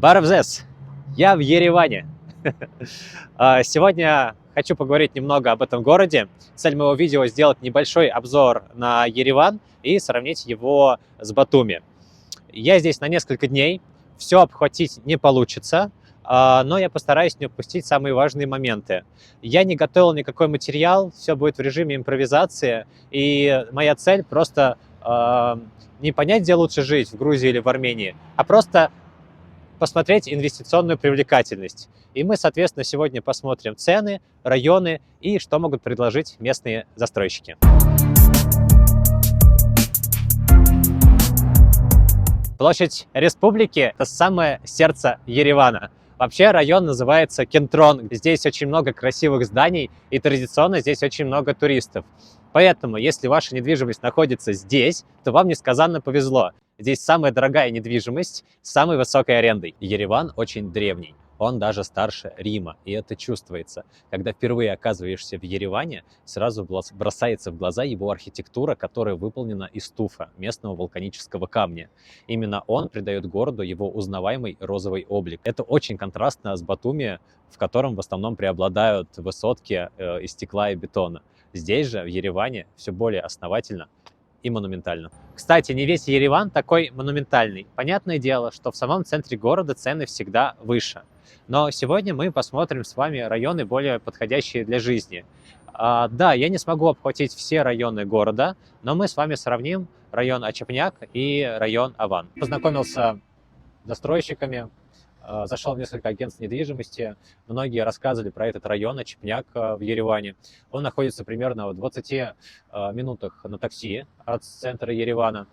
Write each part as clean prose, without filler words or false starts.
Барабзес, я в Ереване. Сегодня хочу поговорить немного об этом городе. Цель моего видео — сделать небольшой обзор на Ереван и сравнить его с Батуми. Я здесь на несколько дней, все обхватить не получится, но я постараюсь не упустить самые важные моменты. Я не готовил никакой материал, все будет в режиме импровизации, и моя цель просто не понять, где лучше жить, в Грузии или в Армении, а просто посмотреть инвестиционную привлекательность. И мы, соответственно, сегодня посмотрим цены, районы и что могут предложить местные застройщики. Площадь Республики — это самое сердце Еревана. Вообще район называется Кентрон. Здесь очень много красивых зданий и традиционно здесь очень много туристов. Поэтому, если ваша недвижимость находится здесь, то вам несказанно повезло. Здесь самая дорогая недвижимость с самой высокой арендой. Ереван очень древний. Он даже старше Рима, и это чувствуется. Когда впервые оказываешься в Ереване, сразу бросается в глаза его архитектура, которая выполнена из туфа, местного вулканического камня. Именно он придает городу его узнаваемый розовый облик. Это очень контрастно с Батуми, в котором в основном преобладают высотки из стекла и бетона. Здесь же, в Ереване, все более основательно и монументально. Кстати, не весь Ереван такой монументальный. Понятное дело, что в самом центре города цены всегда выше. Но сегодня мы посмотрим с вами районы, более подходящие для жизни. Да, я не смогу обхватить все районы города, но мы с вами сравним район Очепняк и район Аван. Познакомился с застройщиками, зашел в несколько агентств недвижимости. Многие рассказывали про этот район Очепняк в Ереване. Он находится примерно в 20 минутах на такси от центра Еревана.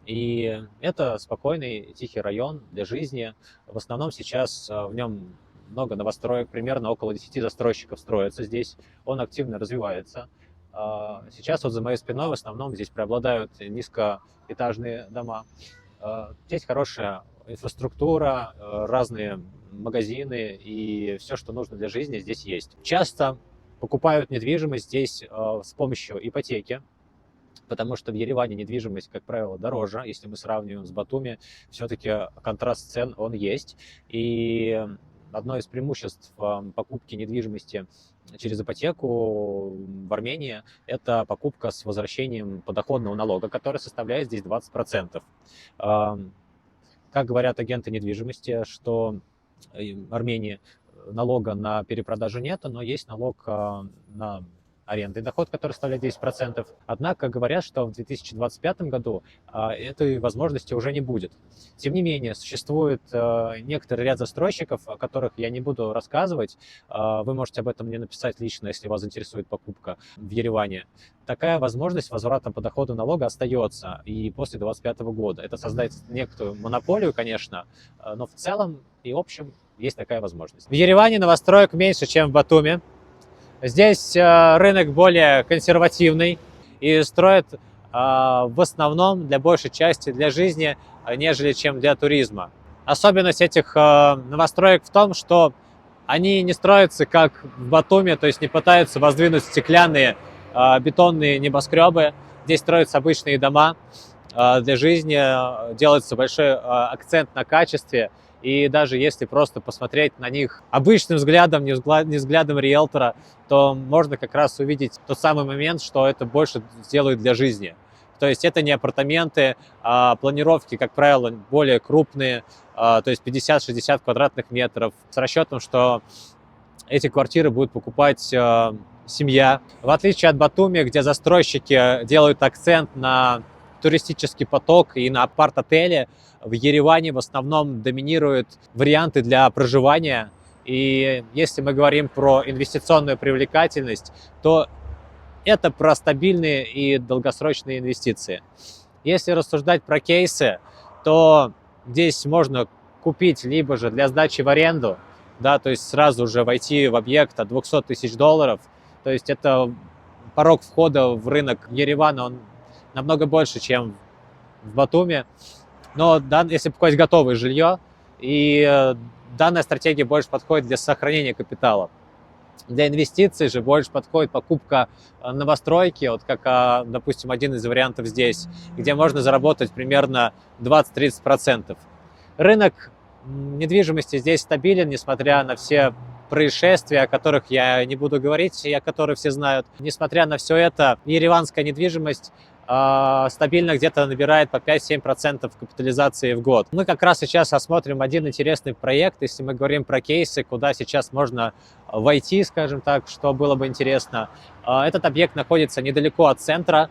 И это спокойный, тихий район для жизни. В основном сейчас в нем много новостроек, примерно около 10 застройщиков строятся здесь. Он активно развивается. Сейчас вот за моей спиной в основном здесь преобладают низкоэтажные дома. Здесь хорошая инфраструктура, разные магазины и все, что нужно для жизни, здесь есть. Часто покупают недвижимость здесь с помощью ипотеки, потому что в Ереване недвижимость, как правило, дороже. Если мы сравниваем с Батуми, все-таки контраст цен, он есть. И одно из преимуществ покупки недвижимости через ипотеку в Армении – это покупка с возвращением подоходного налога, который составляет здесь 20%. Как говорят агенты недвижимости, что в Армении налога на перепродажу нет, но есть налог на арендный доход, который составляет 10%. Однако говорят, что в 2025 году этой возможности уже не будет. Тем не менее, существует некоторый ряд застройщиков, о которых я не буду рассказывать. Вы можете об этом мне написать лично, если вас заинтересует покупка в Ереване. Такая возможность возврата по доходу налога остается и после 2025 года. Это создает некую монополию, конечно, но в целом и общем есть такая возможность. В Ереване новостроек меньше, чем в Батуми. Здесь рынок более консервативный и строят в основном для большей части для жизни, нежели чем для туризма. Особенность этих новостроек в том, что они не строятся как в Батуми, то есть не пытаются воздвинуть стеклянные бетонные небоскребы. Здесь строятся обычные дома для жизни, делается большой акцент на качестве. И даже если просто посмотреть на них обычным взглядом, не взглядом риэлтора, то можно как раз увидеть тот самый момент, что это больше сделают для жизни. То есть это не апартаменты, а планировки, как правило, более крупные, то есть 50-60 квадратных метров, с расчетом, что эти квартиры будет покупать семья. В отличие от Батуми, где застройщики делают акцент на туристический поток и на апарт-отели, в Ереване в основном доминируют варианты для проживания. И если мы говорим про инвестиционную привлекательность, то это про стабильные и долгосрочные инвестиции. Если рассуждать про кейсы, то здесь можно купить либо же для сдачи в аренду, да, то есть сразу же войти в объект от $200 тысяч. То есть это порог входа в рынок Еревана, он намного больше, чем в Батуми. Но если покупать готовое жилье, и данная стратегия больше подходит для сохранения капитала. Для инвестиций же больше подходит покупка новостройки, вот как, допустим, один из вариантов здесь, где можно заработать примерно 20-30%. Рынок недвижимости здесь стабилен, несмотря на все происшествия, о которых я не буду говорить, и о которых все знают. Несмотря на все это, ереванская недвижимость стабильно где-то набирает по 5-7% капитализации в год. Мы как раз сейчас осмотрим один интересный проект, если мы говорим про кейсы, куда сейчас можно войти, скажем так, что было бы интересно. Этот объект находится недалеко от центра.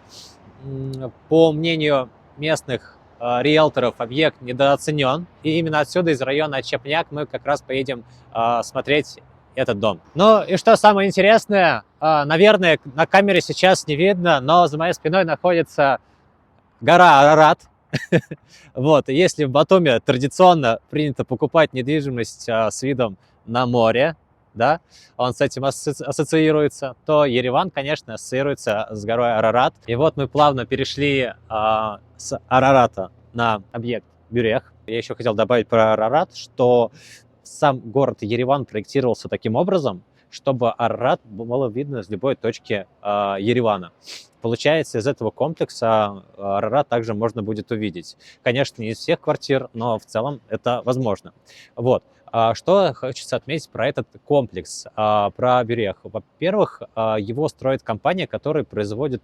По мнению местных риэлторов, объект недооценен. И именно отсюда, из района Чепняк, мы как раз поедем смотреть этот дом. Ну и что самое интересное, наверное, на камере сейчас не видно, но за моей спиной находится гора Арарат. Вот, и если в Батуми традиционно принято покупать недвижимость с видом на море, да, он с этим ассоциируется, то Ереван, конечно, ассоциируется с горой Арарат. И вот мы плавно перешли с Арарата на объект Бюрех. Я еще хотел добавить про Арарат, что сам город Ереван проектировался таким образом, чтобы Арарат было видно с любой точки Еревана. Получается, из этого комплекса Арарат также можно будет увидеть. Конечно, не из всех квартир, но в целом это возможно. Вот. Что хочется отметить про этот комплекс, про Бюрех. Во-первых, его строит компания, которая производит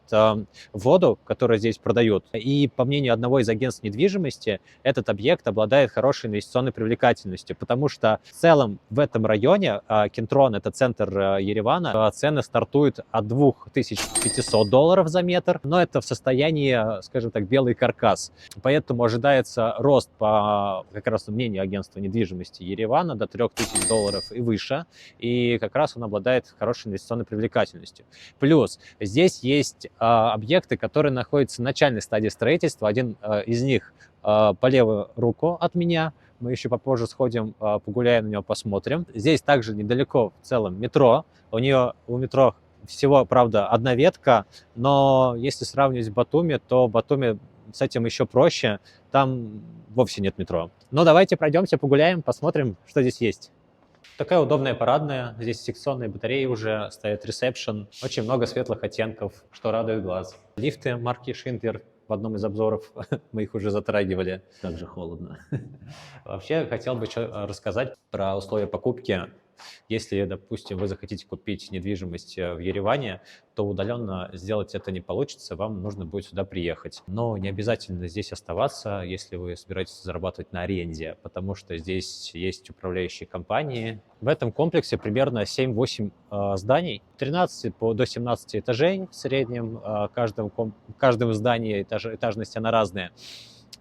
воду, которую здесь продают. И по мнению одного из агентств недвижимости, этот объект обладает хорошей инвестиционной привлекательностью, потому что в целом в этом районе, Кентрон, это центр Еревана, цены стартуют от $2500 за метр, но это в состоянии, скажем так, белый каркас. Поэтому ожидается рост, по как раз мнению агентства недвижимости Еревана, до $3000 и выше, и как раз он обладает хорошей инвестиционной привлекательностью. Плюс здесь есть объекты, которые находятся в начальной стадии строительства. Один из них по левую руку от меня. Мы еще попозже сходим, погуляем на него, посмотрим. Здесь также недалеко в целом метро. У метро всего, правда, одна ветка, но если сравнивать с Батуми, то в Батуми с этим еще проще. Там вовсе нет метро. Но давайте пройдемся, погуляем, посмотрим, что здесь есть. Такая удобная парадная. Здесь секционные батареи уже, стоит ресепшн. Очень много светлых оттенков, что радует глаз. Лифты марки Шиндлер. В одном из обзоров мы их уже затрагивали. Как же холодно. Вообще, хотел бы еще рассказать про условия покупки. Если, допустим, вы захотите купить недвижимость в Ереване, то удаленно сделать это не получится, вам нужно будет сюда приехать. Но не обязательно здесь оставаться, если вы собираетесь зарабатывать на аренде, потому что здесь есть управляющие компании. В этом комплексе примерно 7-8 зданий, 13 до 17 этажей в среднем, в каждом здании этажность она разная.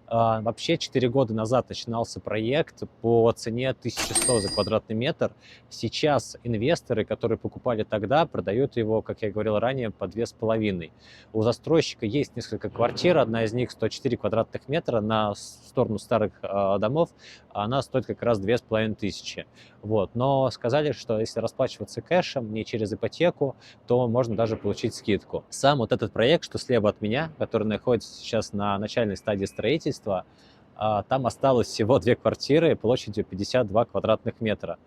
Вообще 4 года назад начинался проект по цене 1100 за квадратный метр. Сейчас инвесторы, которые покупали тогда, продают его, как я говорил ранее, по 2,5. У застройщика есть несколько квартир, одна из них 104 квадратных метра на сторону старых домов, она стоит как раз 2500. Вот. Но сказали, что если расплачиваться кэшем, не через ипотеку, то можно даже получить скидку. Сам вот этот проект, что слева от меня, который находится сейчас на начальной стадии строительства, там осталось всего 2 квартиры площадью 52 квадратных метра.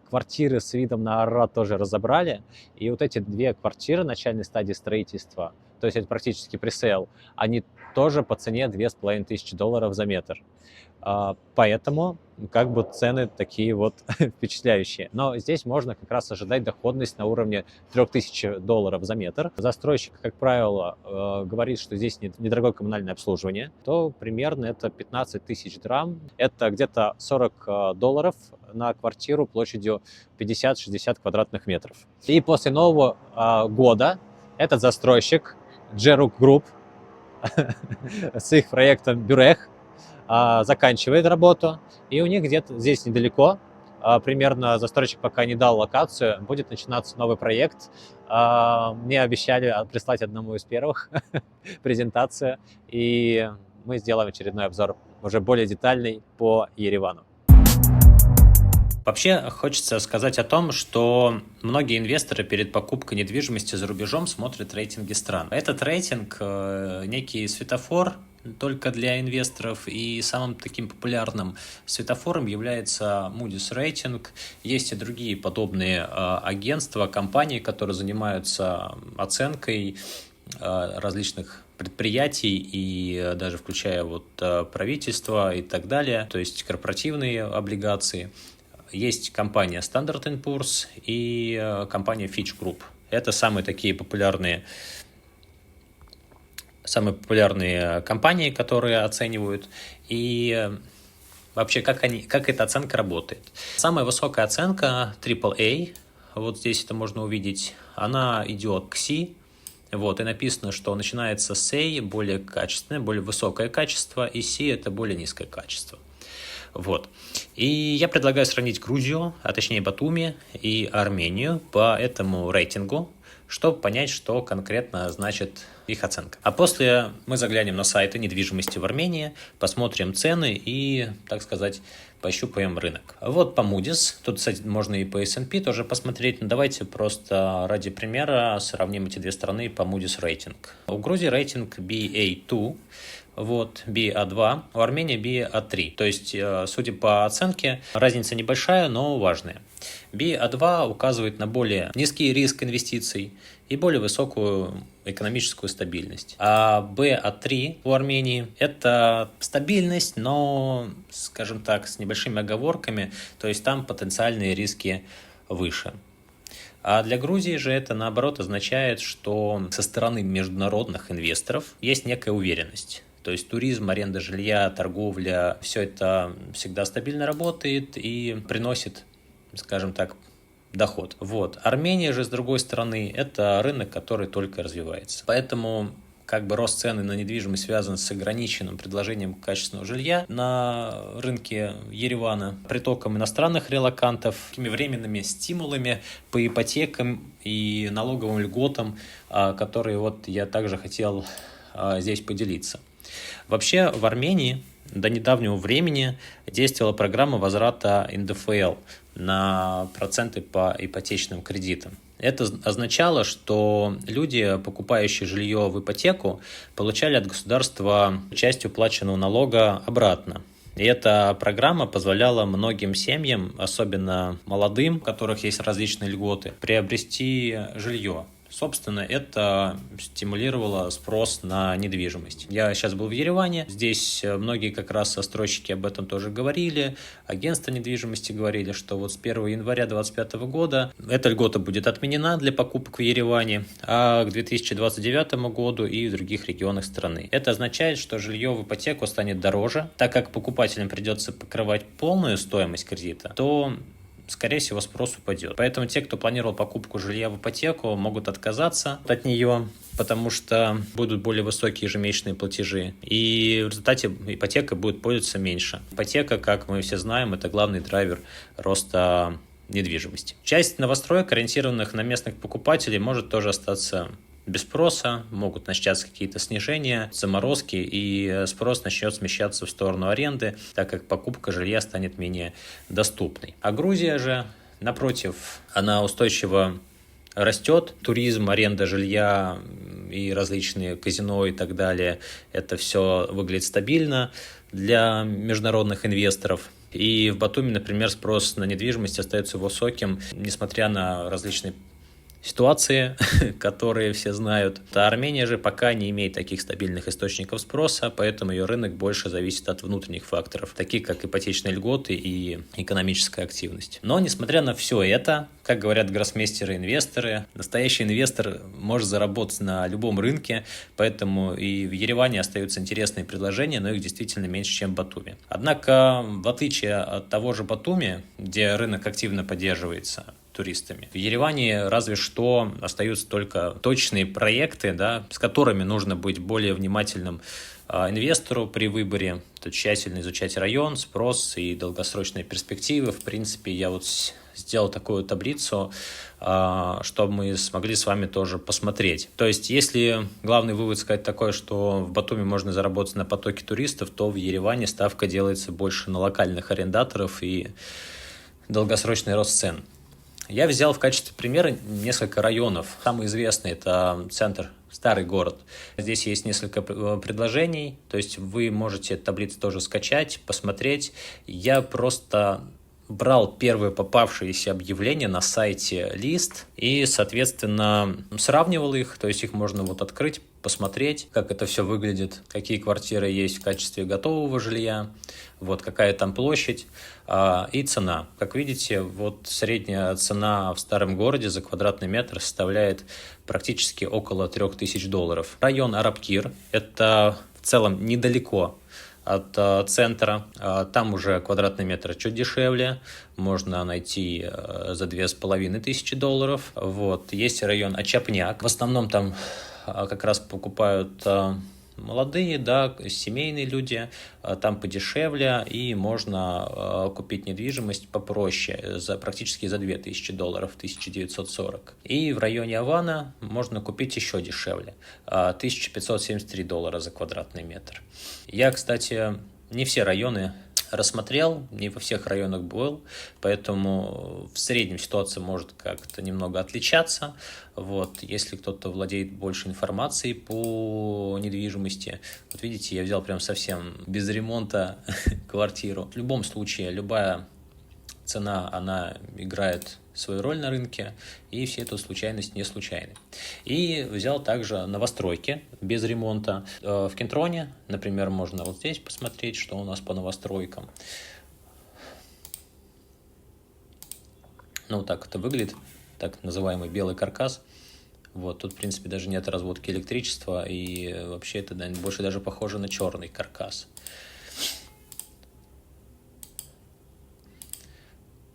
Квартиры с видом на Арарат тоже разобрали. И вот эти 2 квартиры начальной стадии строительства, то есть это практически пресейл, они тоже по цене $2500 за метр. Поэтому как бы цены такие вот впечатляющие. Но здесь можно как раз ожидать доходность на уровне $3000 за метр. Застройщик, как правило, говорит, что здесь недорогое коммунальное обслуживание, то примерно это 15 тысяч драм. Это где-то $40 на квартиру площадью 50-60 квадратных метров. И после Нового года этот застройщик, Джерук Групп, с их проектом Бюрех, заканчивает работу, и у них где-то здесь недалеко, примерно застройщик пока не дал локацию, будет начинаться новый проект. Мне обещали прислать одному из первых презентацию, и мы сделаем очередной обзор, уже более детальный по Еревану. Вообще хочется сказать о том, что многие инвесторы перед покупкой недвижимости за рубежом смотрят рейтинги стран. Этот рейтинг некий светофор только для инвесторов, и самым таким популярным светофором является Moody's рейтинг. Есть и другие подобные агентства, компании, которые занимаются оценкой различных предприятий и даже включая правительство и так далее, то есть корпоративные облигации. Есть компания Standard & Poor's и компания Fitch Group. Это самые популярные компании, которые оценивают. И вообще, как эта оценка работает. Самая высокая оценка AAA, вот здесь это можно увидеть, она идет к C. И написано, что начинается с A, более качественное, более высокое качество, и C это более низкое качество. И я предлагаю сравнить Грузию, а точнее Батуми и Армению по этому рейтингу, чтобы понять, что конкретно значит их оценка. А после мы заглянем на сайты недвижимости в Армении, посмотрим цены и, так сказать, пощупаем рынок. По Moody's, тут, кстати, можно и по S&P тоже посмотреть, но давайте просто ради примера сравним эти две страны по Moody's рейтинг. У Грузии рейтинг BA2, BA2, у Армении BA3. То есть, судя по оценке, разница небольшая, но важная. BA2 указывает на более низкий риск инвестиций и более высокую экономическую стабильность. А BA3 у Армении – это стабильность, но, скажем так, с небольшими оговорками, то есть там потенциальные риски выше. А для Грузии же это, наоборот, означает, что со стороны международных инвесторов есть некая уверенность. То есть туризм, аренда жилья, торговля – все это всегда стабильно работает и приносит, скажем так, доход. Армения же, с другой стороны, это рынок, который только развивается. Поэтому рост цены на недвижимость связан с ограниченным предложением качественного жилья на рынке Еревана, притоком иностранных релокантов, такими временными стимулами по ипотекам и налоговым льготам, которые я также хотел здесь поделиться. Вообще в Армении до недавнего времени действовала программа возврата НДФЛ на проценты по ипотечным кредитам. Это означало, что люди, покупающие жилье в ипотеку, получали от государства часть уплаченного налога обратно. И эта программа позволяла многим семьям, особенно молодым, у которых есть различные льготы, приобрести жилье. Собственно, это стимулировало спрос на недвижимость. Я сейчас был в Ереване, здесь многие как раз застройщики об этом тоже говорили, агентства недвижимости говорили, что с 1 января 2025 года эта льгота будет отменена для покупок в Ереване, а к 2029 году и в других регионах страны. Это означает, что жилье в ипотеку станет дороже, так как покупателям придется покрывать полную стоимость кредита, то скорее всего, спрос упадет. Поэтому те, кто планировал покупку жилья в ипотеку, могут отказаться от нее, потому что будут более высокие ежемесячные платежи. И в результате ипотека будет пользоваться меньше. Ипотека, как мы все знаем, это главный драйвер роста недвижимости. Часть новостроек, ориентированных на местных покупателей, может тоже остаться без спроса, могут начаться какие-то снижения, заморозки, и спрос начнет смещаться в сторону аренды, так как покупка жилья станет менее доступной. А Грузия же, напротив, она устойчиво растет. Туризм, аренда жилья и различные казино и так далее, это все выглядит стабильно для международных инвесторов. И в Батуми, например, спрос на недвижимость остается высоким, несмотря на различные ситуации, которые все знают. А Армения же пока не имеет таких стабильных источников спроса, поэтому ее рынок больше зависит от внутренних факторов, таких как ипотечные льготы и экономическая активность. Но, несмотря на все это, как говорят гроссмейстеры-инвесторы, настоящий инвестор может заработать на любом рынке, поэтому и в Ереване остаются интересные предложения, но их действительно меньше, чем в Батуми. Однако, в отличие от того же Батуми, где рынок активно поддерживается туристами, в Ереване разве что остаются только точные проекты, с которыми нужно быть более внимательным инвестору при выборе, то тщательно изучать район, спрос и долгосрочные перспективы. В принципе, я сделал такую таблицу, чтобы мы смогли с вами тоже посмотреть. То есть, если главный вывод сказать такой, что в Батуми можно заработать на потоке туристов, то в Ереване ставка делается больше на локальных арендаторов и долгосрочный рост цен. Я взял в качестве примера несколько районов. Самый известный – это центр, старый город. Здесь есть несколько предложений, то есть вы можете таблицу тоже скачать, посмотреть. Я просто брал первые попавшиеся объявления на сайте List и, соответственно, сравнивал их, то есть их можно открыть, посмотреть, как это все выглядит, какие квартиры есть в качестве готового жилья, вот какая там площадь и цена. Как видите, вот средняя цена в старом городе за квадратный метр составляет практически около $3000. Район Арабкир – это в целом недалеко от центра. Там уже квадратный метр чуть дешевле, можно найти за $2500. Вот. Есть район Ачапняк. В основном там как раз покупают молодые, да, семейные люди, там подешевле, и можно купить недвижимость попроще, практически за $2000, 1940. И в районе Авана можно купить еще дешевле, $1573 за квадратный метр. Я, кстати, не все районы рассмотрел, не во всех районах был, поэтому в среднем ситуация может как-то немного отличаться. Вот, если кто-то владеет больше информацией по недвижимости, вот видите, я взял прям совсем без ремонта квартиру. В любом случае, любая цена, она играет свою роль на рынке, и все эту случайность не случайны. И взял также новостройки без ремонта. В Кентроне, например, можно вот здесь посмотреть, что у нас по новостройкам. Ну, вот так это выглядит, так называемый белый каркас. Вот, тут, в принципе, даже нет разводки электричества, и вообще это больше даже похоже на черный каркас.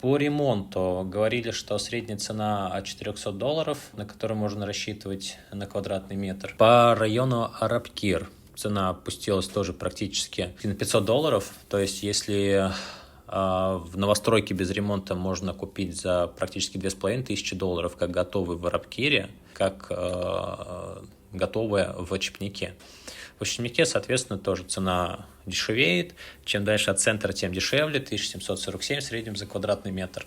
По ремонту говорили, что средняя цена от $400, на которую можно рассчитывать на квадратный метр. По району Арабкир цена опустилась тоже практически на $500. То есть, если в новостройке без ремонта можно купить за практически $2500, как готовый в Арабкире, как готовая в Ачапняке. В Ачапняке, соответственно, тоже цена дешевеет. Чем дальше от центра, тем дешевле. 1747 в среднем за квадратный метр.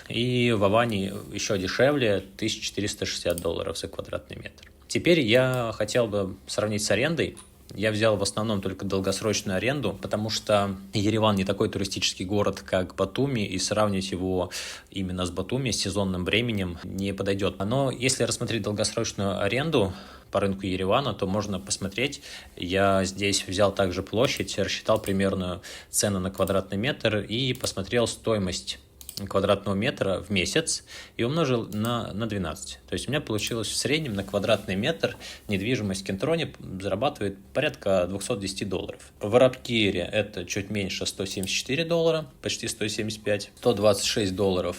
И в Аване еще дешевле. $1460 за квадратный метр. Теперь я хотел бы сравнить с арендой. Я взял в основном только долгосрочную аренду, потому что Ереван не такой туристический город, как Батуми, и сравнивать его именно с Батуми, с сезонным временем, не подойдет. Но если рассмотреть долгосрочную аренду по рынку Еревана, то можно посмотреть. Я здесь взял также площадь, рассчитал примерную цену на квадратный метр и посмотрел стоимость квадратного метра в месяц и умножил на 12. То есть у меня получилось в среднем на квадратный метр недвижимость в Кентроне зарабатывает порядка $210. В Арабкире это чуть меньше $174, почти $175, $126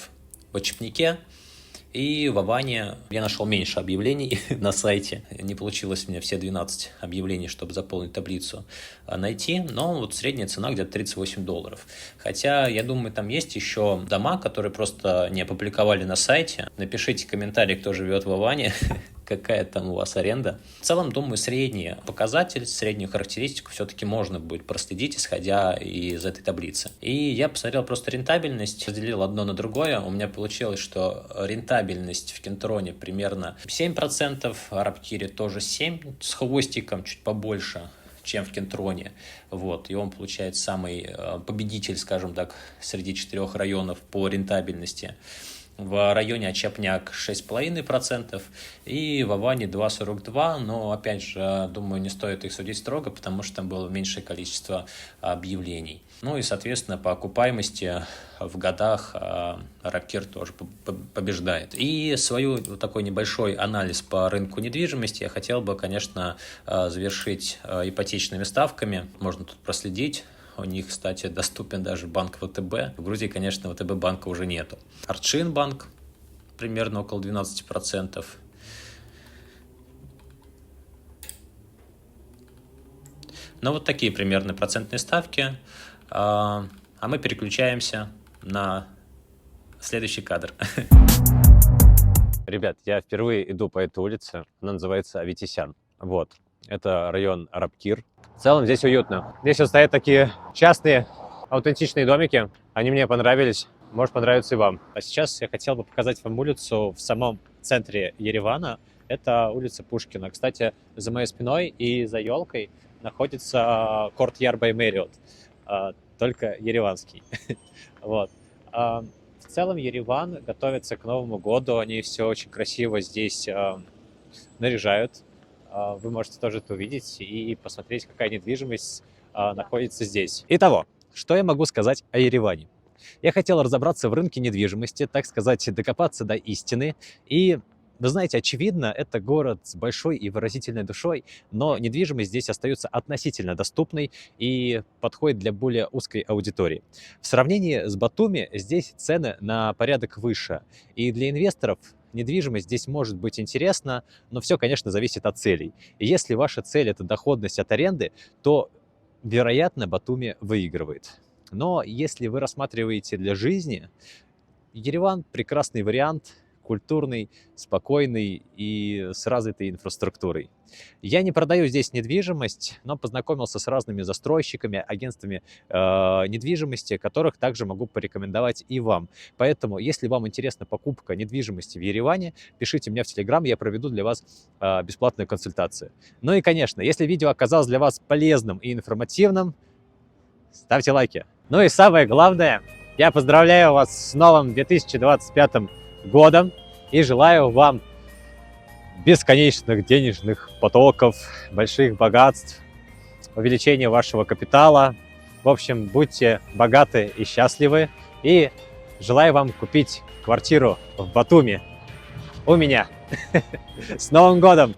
в Ачапняке. И в Аване я нашел меньше объявлений на сайте. Не получилось у меня все 12 объявлений, чтобы заполнить таблицу, найти. Но вот средняя цена где-то $38. Хотя, я думаю, там есть еще дома, которые просто не опубликовали на сайте. Напишите комментарий, кто живет в Аване, какая там у вас аренда. В целом, думаю, средний показатель, среднюю характеристику все-таки можно будет проследить, исходя из этой таблицы. И я посмотрел просто рентабельность, разделил одно на другое. У меня получилось, что рентабельность в Кентроне примерно 7%, в Арабкире тоже 7%, с хвостиком чуть побольше, чем в Кентроне. Вот. И он получает самый победитель, скажем так, среди 4 районов по рентабельности. В районе Ачапняк 6,5% и в Аване 2,42%, но, опять же, думаю, не стоит их судить строго, потому что там было меньшее количество объявлений. Ну и, соответственно, по окупаемости в годах Арабкир тоже побеждает. И свой вот такой небольшой анализ по рынку недвижимости я хотел бы, конечно, завершить ипотечными ставками. Можно тут проследить. У них, кстати, доступен даже банк ВТБ. В Грузии, конечно, ВТБ банка уже нету. Арчин банк примерно около 12%. Но вот такие примерно процентные ставки. А мы переключаемся на следующий кадр. Ребят, я впервые иду по этой улице. Она называется Аветисян. Вот. Это район Арабкир. В целом здесь уютно. Здесь вот стоят такие частные, аутентичные домики. Они мне понравились. Может понравиться и вам. А сейчас я хотел бы показать вам улицу в самом центре Еревана. Это улица Пушкина. Кстати, за моей спиной и за елкой находится Courtyard by Marriott. Только ереванский. Вот. В целом Ереван готовится к Новому году. Они все очень красиво здесь наряжают. вы можете тоже это увидеть и посмотреть, какая недвижимость находится здесь. Итого, что я могу сказать о Ереване? Я хотел разобраться в рынке недвижимости, так сказать, докопаться до истины. И, вы знаете, очевидно, это город с большой и выразительной душой, но недвижимость здесь остается относительно доступной и подходит для более узкой аудитории. В сравнении с Батуми здесь цены на порядок выше. И для инвесторов недвижимость здесь может быть интересна, но все, конечно, зависит от целей. И если ваша цель – это доходность от аренды, то, вероятно, Батуми выигрывает. Но если вы рассматриваете для жизни, Ереван – прекрасный вариант, культурный, спокойный и с развитой инфраструктурой. Я не продаю здесь недвижимость, но познакомился с разными застройщиками, агентствами недвижимости, которых также могу порекомендовать и вам. Поэтому, если вам интересна покупка недвижимости в Ереване, пишите мне в Telegram, я проведу для вас бесплатную консультацию. Ну и, конечно, если видео оказалось для вас полезным и информативным, ставьте лайки. Ну и самое главное, я поздравляю вас с новым 2025 годом и желаю вам бесконечных денежных потоков, больших богатств, увеличения вашего капитала. В общем, будьте богаты и счастливы. И желаю вам купить квартиру в Батуми у меня. С Новым годом!